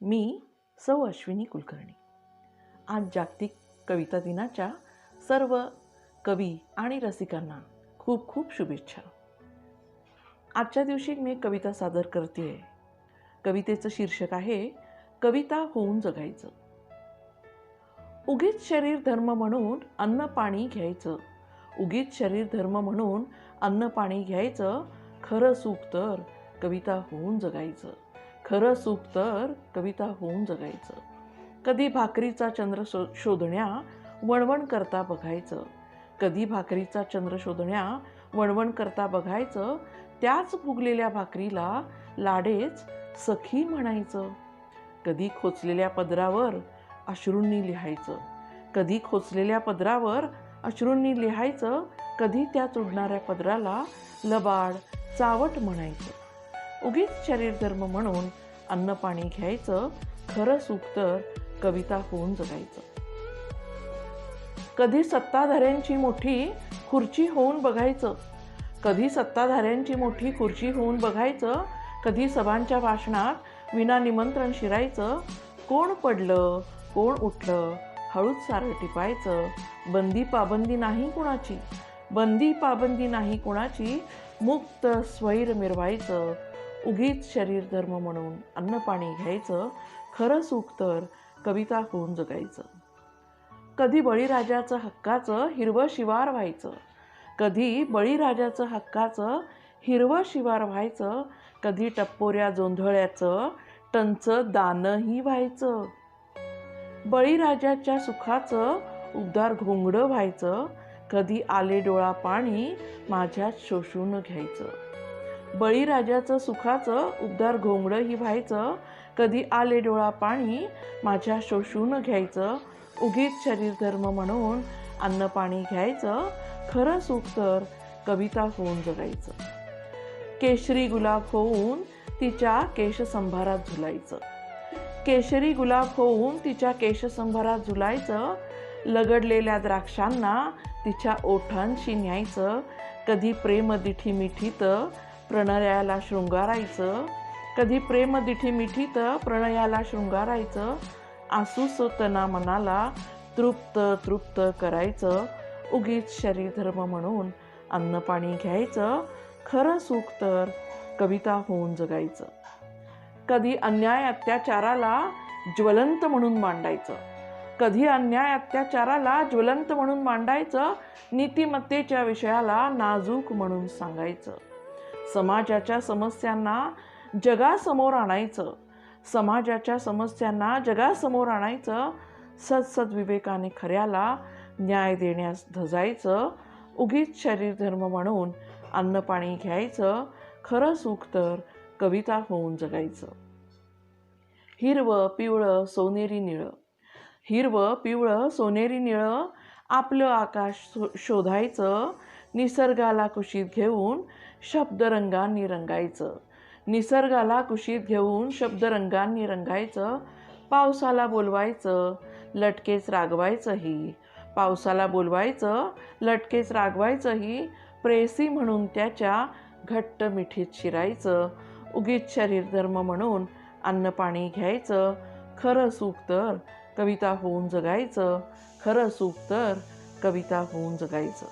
मी सौ अश्विनी कुलकर्णी. आज जागतिक कविता दिनाच्या सर्व कवी आणि रसिकांना खूप खूप शुभेच्छा. आजच्या दिवशी मी एक कविता सादर करते आहे. कवितेचं शीर्षक आहे कविता होऊन जगायचं. उगीच शरीर धर्म म्हणून अन्न पाणी घ्यायचं. उगीच शरीर धर्म म्हणून अन्न पाणी घ्यायचं. खरं सुख तर कविता होऊन जगायचं. खरं सुख तर कविता होऊन जगायचं. कधी भाकरीचा चंद्र शोधण्या वणवण करता बघायचं. कधी भाकरीचा चंद्र शोधण्या वणवण करता बघायचं. त्याच फुगलेल्या भाकरीला लाडेच सखी म्हणायचं. कधी खोचलेल्या पदरावर अश्रूंनी लिहायचं. कधी खोचलेल्या पदरावर अश्रूंनी लिहायचं. कधी त्या उडणाऱ्या पदराला लबाड चावट म्हणायचं. उगीच शरीर धर्म म्हणून अन्न पाणी घ्यायचं. खरं सुख तर कविता होऊन जगायचं. कधी सत्ताधाऱ्यांची मोठी खुर्ची होऊन बघायचं. कधी सत्ताधाऱ्यांची मोठी खुर्ची होऊन बघायचं. कधी सभांच्या भाषणात विना निमंत्रण शिरायचं. कोण पडलं कोण उठलं हळूच सारं टिपायचं. बंदी पाबंदी नाही कुणाची. बंदी पाबंदी नाही कुणाची. मुक्त स्वैर मिरवायचं. उगीच शरीर धर्म म्हणून अन्न पाणी घ्यायचं. खरं सुख तर कविता होऊन जगायचं. कधी बळीराजाचं हक्काचं हिरवं शिवार व्हायचं. कधी बळीराजाचं हक्काचं हिरवं शिवार व्हायचं. कधी टप्पोऱ्या जोंधळ्याचं टंचं दानही व्हायचं. बळीराजाच्या सुखाचं उबदार घोंगडं व्हायचं. कधी आले डोळा पाणी माझ्यात शोषून घ्यायचं. बळीराजाचं सुखाचं उबदार घोंगडंही व्हायचं. कधी आले डोळा पाणी माझ्या शोषून घ्यायचं. उगीच शरीर धर्म म्हणून अन्न पाणी घ्यायचं. खरं सुख तर कविता होऊन जगायचं. केशरी गुलाब होऊन तिच्या केशसंभारात झुलायचं. केशरी गुलाब होऊन तिच्या केशसंभारात झुलायचं. लगडलेल्या द्राक्षांना तिच्या ओठांशी न्यायचं. कधी प्रेम दिठी मिठीत प्रणयाला शृंगारायचं. कधी प्रेम दिठी मिठीत प्रणयाला शृंगारायचं. आसूस तना मनाला तृप्त तृप्त करायचं. उगीच शरीर धर्म म्हणून अन्न पाणी घ्यायचं. खरं सुख तर कविता होऊन जगायचं. कधी अन्याय अत्याचाराला ज्वलंत म्हणून मांडायचं. कधी अन्याय अत्याचाराला ज्वलंत म्हणून मांडायचं. नीतिमत्तेच्या विषयाला नाजूक म्हणून सांगायचं. समाजाच्या समस्यांना जगासमोर आणायचं. समाजाच्या समस्यांना जगासमोर आणायचं. सदसद्विवेकाने खऱ्याला न्याय देण्यास धजायचं. उगीच शरीर धर्म म्हणून अन्न पाणी घ्यायचं. खरं सुख तर कविता होऊन जगायचं. हिरवं पिवळं सोनेरी निळं. हिरवं पिवळं सोनेरी निळं आपलं आकाश शोधायचं. निसर्गाला कुशीत घेऊन शब्दरंगांनी रंगायचं. निसर्गाला कुशीत घेऊन शब्दरंगांनी रंगायचं. पावसाला बोलवायचं लटकेच रागवायचंही. पावसाला बोलवायचं लटकेच रागवायचंही. प्रेयसी म्हणून त्याच्या घट्ट मिठीत शिरायचं. उगीच शरीर धर्म म्हणून अन्न पाणी घ्यायचं. खरं सुख तर कविता होऊन जगायचं. खरं सुख तर कविता होऊन जगायचं.